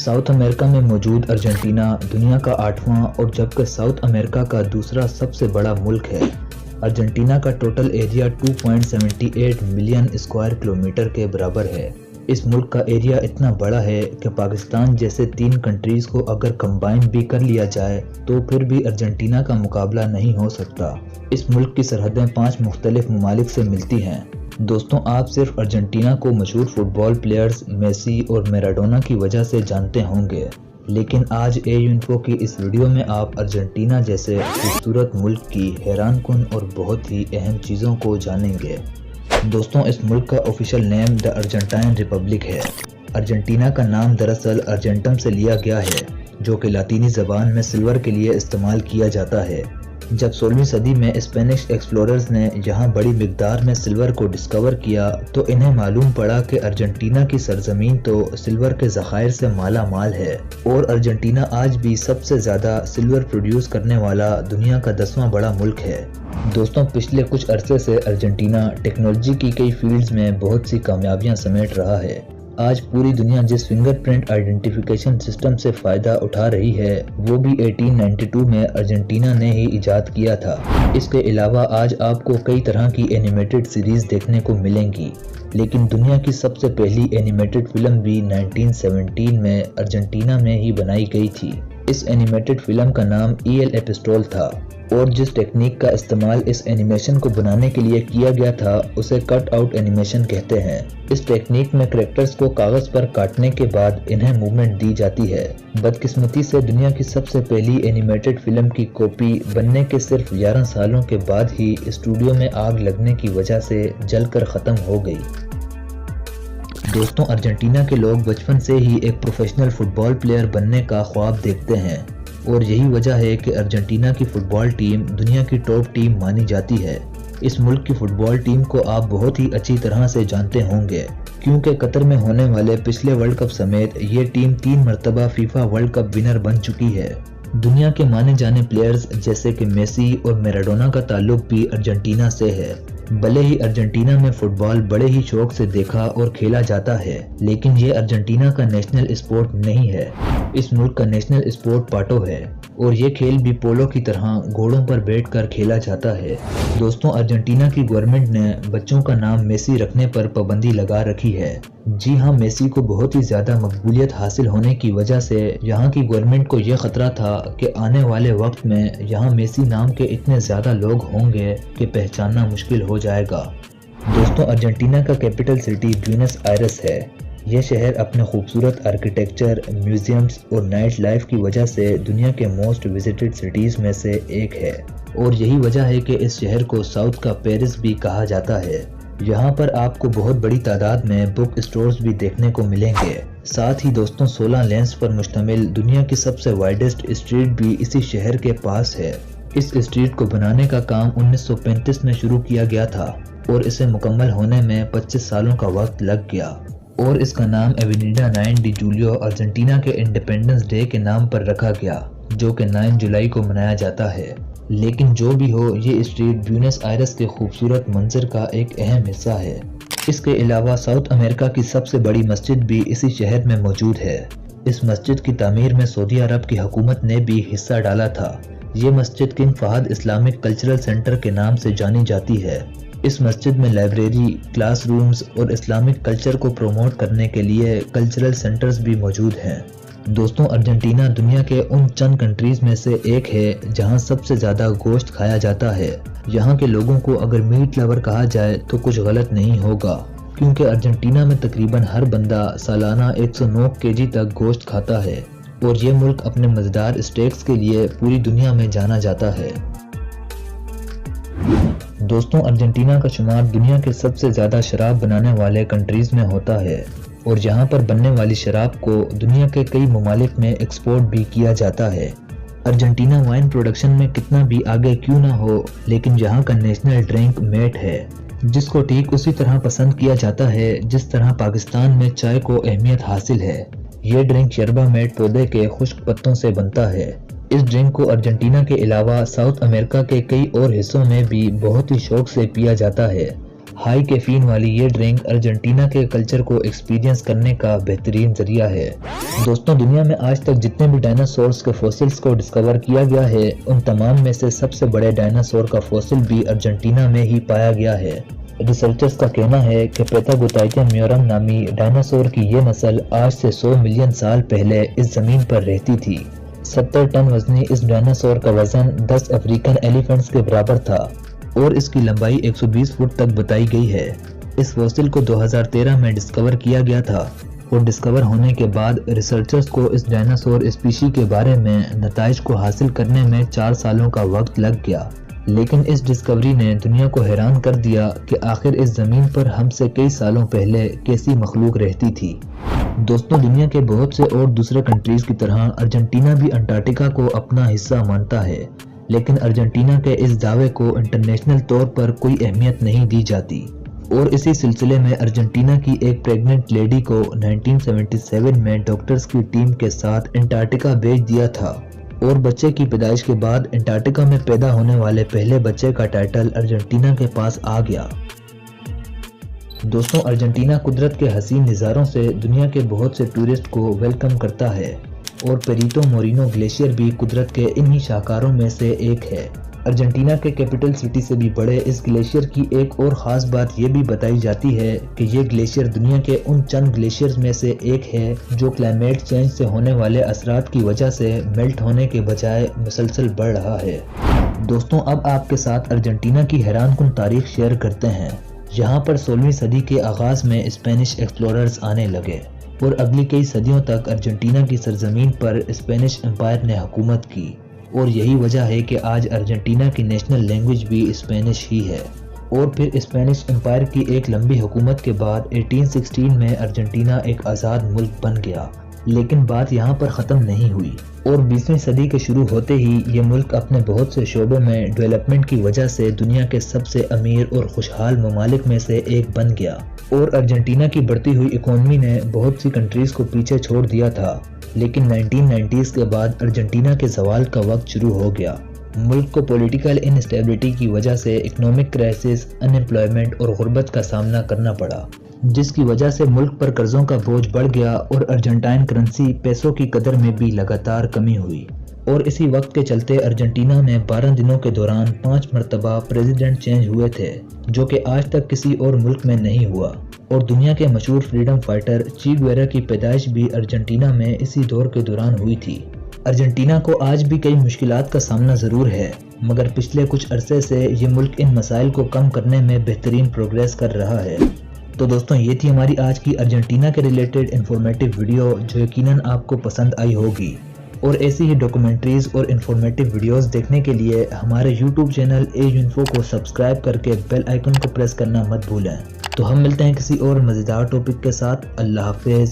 South امریکہ میں موجود Argentina دنیا کا 8واں اور جبکہ ساؤتھ امریکہ کا دوسرا سب سے بڑا ملک ہے۔ ارجنٹینا کا total area 2.78 million square kilometre کے برابر ہے۔ اس ملک کا ایریا اتنا بڑا ہے کہ پاکستان جیسے 3 کنٹریز کو اگر کمبائن بھی کر لیا جائے تو پھر بھی ارجنٹینا کا مقابلہ نہیں ہو سکتا۔ اس ملک کی سرحدیں 5 مختلف ممالک سے ملتی ہیں۔ دوستوں، آپ صرف ارجنٹینا کو مشہور فٹ بال پلیئرز میسی اور میراڈونا کی وجہ سے جانتے ہوں گے، لیکن آج انفو کی اس ویڈیو میں آپ ارجنٹینا جیسے خوبصورت ملک کی حیران کن اور بہت ہی اہم چیزوں کو جانیں گے۔ دوستوں، اس ملک کا آفیشیل نیم دی ارجنٹائن ریپبلک ہے۔ ارجنٹینا کا نام دراصل ارجنٹم سے لیا گیا ہے، جو کہ لاطینی زبان میں سلور کے لیے استعمال کیا جاتا ہے۔ جب 16ویں صدی میں اسپینش ایکسپلوررز نے یہاں بڑی مقدار میں سلور کو ڈسکور کیا تو انہیں معلوم پڑا کہ ارجنٹینا کی سرزمین تو سلور کے ذخائر سے مالا مال ہے، اور ارجنٹینا آج بھی سب سے زیادہ سلور پروڈیوس کرنے والا دنیا کا 10واں بڑا ملک ہے۔ دوستوں، پچھلے کچھ عرصے سے ارجنٹینا ٹیکنالوجی کی کئی فیلڈز میں بہت سی کامیابیاں سمیٹ رہا ہے۔ آج پوری دنیا جس فنگر پرنٹ آئیڈینٹیفیکیشن سسٹم سے فائدہ اٹھا رہی ہے وہ بھی 1892 میں ارجنٹینا نے ہی ایجاد کیا تھا۔ اس کے علاوہ آج آپ کو کئی طرح کی اینیمیٹڈ سیریز دیکھنے کو ملیں گی، لیکن دنیا کی سب سے پہلی اینیمیٹڈ فلم بھی 1917 میں ارجنٹینا میں ہی بنائی گئی تھی۔ اس اینیمیٹڈ فلم کا نام ایل ایپسٹول تھا، اور جس ٹیکنیک کا استعمال اس اینیمیشن کو بنانے کے لیے کیا گیا تھا اسے کٹ آؤٹ اینیمیشن کہتے ہیں۔ اس ٹیکنیک میں کریکٹرز کو کاغذ پر کاٹنے کے بعد انہیں موومنٹ دی جاتی ہے۔ بدقسمتی سے دنیا کی سب سے پہلی اینیمیٹڈ فلم کی کاپی بننے کے صرف 11 سالوں کے بعد ہی اسٹوڈیو میں آگ لگنے کی وجہ سے جل کر ختم ہو گئی۔ دوستوں، ارجنٹینا کے لوگ بچپن سے ہی ایک پروفیشنل فٹ بال پلیئر بننے کا خواب دیکھتے ہیں، اور یہی وجہ ہے کہ ارجنٹینا کی فٹ بال ٹیم دنیا کی ٹاپ ٹیم مانی جاتی ہے۔ اس ملک کی فٹ بال ٹیم کو آپ بہت ہی اچھی طرح سے جانتے ہوں گے، کیونکہ قطر میں ہونے والے پچھلے ورلڈ کپ سمیت یہ ٹیم 3 مرتبہ فیفا ورلڈ کپ ونر بن چکی ہے۔ دنیا کے مانے جانے پلیئرز جیسے کہ میسی اور میراڈونا کا تعلق بھی ارجنٹینا سے ہے۔ بھلے ہی ارجنٹینا میں فٹ بال بڑے ہی شوق سے دیکھا اور کھیلا جاتا ہے، لیکن یہ ارجنٹینا کا نیشنل اسپورٹ نہیں ہے۔ اس ملک کا نیشنل اسپورٹ پاٹو ہے، اور یہ کھیل بھی پولو کی طرح گھوڑوں پر بیٹھ کر کھیلا جاتا ہے۔ دوستوں، ارجنٹینا کی گورنمنٹ نے بچوں کا نام میسی رکھنے پر پابندی لگا رکھی ہے۔ جی ہاں، میسی کو بہت ہی زیادہ مقبولیت حاصل ہونے کی وجہ سے یہاں کی گورنمنٹ کو یہ خطرہ تھا کہ آنے والے وقت میں یہاں میسی نام کے اتنے زیادہ لوگ ہوں گے کہ پہچاننا مشکل ہو جائے گا۔ دوستوں، ارجنٹینا کا کیپٹل سٹی بیونس آئرس ہے۔ یہ شہر اپنے خوبصورت آرکیٹیکچر، میوزیمز اور نائٹ لائف کی وجہ سے دنیا کے موسٹ وزٹڈ سٹیز میں سے ایک ہے، اور یہی وجہ ہے کہ اس شہر کو ساؤتھ کا پیرس بھی کہا جاتا ہے۔ یہاں پر آپ کو بہت بڑی تعداد میں بک اسٹورز بھی دیکھنے کو ملیں گے۔ ساتھ ہی دوستوں، 16 لینز پر مشتمل دنیا کی سب سے وائڈسٹ اسٹریٹ بھی اسی شہر کے پاس ہے۔ اس اسٹریٹ کو بنانے کا کام 1935 میں شروع کیا گیا تھا، اور اسے مکمل ہونے میں 25 سالوں کا وقت لگ گیا، اور اس کا نام ایونیڈا 9 ڈی جولیو ارجنٹینا کے انڈیپینڈنس ڈے کے نام پر رکھا گیا، جو کہ 9 جولائی کو منایا جاتا ہے۔ لیکن جو بھی ہو، یہ اسٹریٹ بیونس آئرس کے خوبصورت منظر کا ایک اہم حصہ ہے۔ اس کے علاوہ ساؤتھ امریکہ کی سب سے بڑی مسجد بھی اسی شہر میں موجود ہے۔ اس مسجد کی تعمیر میں سعودی عرب کی حکومت نے بھی حصہ ڈالا تھا۔ یہ مسجد King Fahd Islamic cultural centre کے نام سے جانی جاتی ہے۔ اس مسجد میں لائبریری، کلاس رومز اور اسلامک کلچر کو پروموٹ کرنے کے لیے کلچرل سینٹرز بھی موجود ہیں۔ دوستوں، ارجنٹینا دنیا کے ان چند کنٹریز میں سے ایک ہے جہاں سب سے زیادہ گوشت کھایا جاتا ہے۔ یہاں کے لوگوں کو اگر میٹ لور کہا جائے تو کچھ غلط نہیں ہوگا، کیونکہ ارجنٹینا میں تقریباً ہر بندہ سالانہ 109 کیجی تک گوشت کھاتا ہے، اور یہ ملک اپنے مزیدار اسٹیکس کے لیے پوری دنیا میں جانا جاتا ہے۔ دوستوں، ارجنٹینا کا شمار دنیا کے سب سے زیادہ شراب بنانے والے کنٹریز میں ہوتا ہے، اور یہاں پر بننے والی شراب کو دنیا کے کئی ممالک میں ایکسپورٹ بھی کیا جاتا ہے۔ ارجنٹینا وائن پروڈکشن میں کتنا بھی آگے کیوں نہ ہو، لیکن یہاں کا نیشنل ڈرنک میٹ ہے، جس کو ٹھیک اسی طرح پسند کیا جاتا ہے جس طرح پاکستان میں چائے کو اہمیت حاصل ہے۔ یہ ڈرنک یربا میٹ پودے کے خشک پتوں سے بنتا ہے۔ اس ڈرنک کو ارجنٹینا کے علاوہ ساؤتھ امریکہ کے کئی اور حصوں میں بھی بہت ہی شوق سے پیا جاتا ہے۔ ہائی کیفین والی یہ ڈرنک ارجنٹینا کے کلچر کو ایکسپیرینس کرنے کا بہترین ذریعہ ہے۔ دوستوں، دنیا میں آج تک جتنے بھی ڈائناسورز کے فوسلز کو ڈسکور کیا گیا ہے، ان تمام میں سے سب سے بڑے ڈائناسور کا فوسل بھی ارجنٹینا میں ہی پایا گیا ہے۔ ریسرچرز کا کہنا ہے کہ پیتاگوتائٹیم میورم نامی ڈائناسور کی یہ نسل آج سے 100 ملین سال پہلے اس زمین پر رہتی تھی۔ 70 ٹن وزنی اس ڈائناسور کا وزن 10 افریقن ایلیفنٹس کے برابر تھا اور اس کی لمبائی 120 فٹ تک بتائی گئی ہے۔ اس فوسل کو 2013 میں ڈسکور کیا گیا تھا اور ڈسکور ہونے کے بعد ریسرچرز کو اس ڈائناسور اسپیشی کے بارے میں نتائج کو حاصل کرنے میں 4 سالوں کا وقت لگ گیا، لیکن اس ڈسکوری نے دنیا کو حیران کر دیا کہ آخر اس زمین پر ہم سے کئی سالوں پہلے کیسی مخلوق رہتی تھی۔ دوستوں، دنیا کے بہت سے اور دوسرے کنٹریز کی طرح ارجنٹینا بھی انٹارکٹیکا کو اپنا حصہ مانتا ہے، لیکن ارجنٹینا کے اس دعوے کو انٹرنیشنل طور پر کوئی اہمیت نہیں دی جاتی، اور اسی سلسلے میں ارجنٹینا کی ایک پریگننٹ لیڈی کو 1977 میں ڈاکٹرز کی ٹیم کے ساتھ انٹارکٹیکا بھیج دیا تھا، اور بچے کی پیدائش کے بعد انٹارکٹیکا میں پیدا ہونے والے پہلے بچے کا ٹائٹل ارجنٹینا کے پاس آ گیا۔ دوستوں، ارجنٹینا قدرت کے حسین نظاروں سے دنیا کے بہت سے ٹورسٹ کو ویلکم کرتا ہے، اور پیریٹو مورینو گلیشیئر بھی قدرت کے انہی شاہکاروں میں سے ایک ہے۔ ارجنٹینا کے کیپٹل سٹی سے بھی بڑے اس گلیشیئر کی ایک اور خاص بات یہ بھی بتائی جاتی ہے کہ یہ گلیشیئر دنیا کے ان چند گلیشیئرز میں سے ایک ہے جو کلائمیٹ چینج سے ہونے والے اثرات کی وجہ سے میلٹ ہونے کے بجائے مسلسل بڑھ رہا ہے۔ دوستوں، اب آپ کے ساتھ ارجنٹینا کی حیران کن تاریخ شیئر کرتے ہیں۔ یہاں پر 16ویں صدی کے آغاز میں اسپینش ایکسپلوررز آنے لگے، اور اگلی کئی صدیوں تک ارجنٹینا کی سرزمین پر اسپینش امپائر نے حکومت کی، اور یہی وجہ ہے کہ آج ارجنٹینا کی نیشنل لینگویج بھی اسپینش ہی ہے۔ اور پھر اسپینش امپائر کی ایک لمبی حکومت کے بعد 1816 میں ارجنٹینا ایک آزاد ملک بن گیا، لیکن بات یہاں پر ختم نہیں ہوئی، اور 20ویں صدی کے شروع ہوتے ہی یہ ملک اپنے بہت سے شعبوں میں ڈیولپمنٹ کی وجہ سے دنیا کے سب سے امیر اور خوشحال ممالک میں سے ایک بن گیا، اور ارجنٹینا کی بڑھتی ہوئی اکانومی نے بہت سی کنٹریز کو پیچھے چھوڑ دیا تھا، لیکن 1990s کے بعد ارجنٹینا کے زوال کا وقت شروع ہو گیا۔ ملک کو پولیٹیکل انسٹیبلٹی کی وجہ سے اکنامک کرائسس، ان ایمپلائمنٹ اور غربت کا سامنا کرنا پڑا، جس کی وجہ سے ملک پر قرضوں کا بوجھ بڑھ گیا، اور ارجنٹائن کرنسی پیسوں کی قدر میں بھی لگاتار کمی ہوئی۔ اور اسی وقت کے چلتے ارجنٹینا میں 12 دنوں کے دوران 5 مرتبہ پریزیڈنٹ چینج ہوئے تھے، جو کہ آج تک کسی اور ملک میں نہیں ہوا۔ اور دنیا کے مشہور فریڈم فائٹر چی گویرا کی پیدائش بھی ارجنٹینا میں اسی دور کے دوران ہوئی تھی۔ ارجنٹینا کو آج بھی کئی مشکلات کا سامنا ضرور ہے، مگر پچھلے کچھ عرصے سے یہ ملک ان مسائل کو کم کرنے میں بہترین پروگریس کر رہا ہے۔ تو دوستوں، یہ تھی ہماری آج کی ارجنٹینا کے ریلیٹڈ انفارمیٹیو ویڈیو، جو یقیناً آپ کو پسند آئی ہوگی، اور ایسی ہی ڈاکومنٹریز اور انفارمیٹیو ویڈیوز دیکھنے کے لیے ہمارے یوٹیوب چینل ایج انفو کو سبسکرائب کر کے بیل آئیکن کو پریس کرنا مت بھولیں۔ تو ہم ملتے ہیں کسی اور مزیدار ٹاپک کے ساتھ۔ اللہ حافظ۔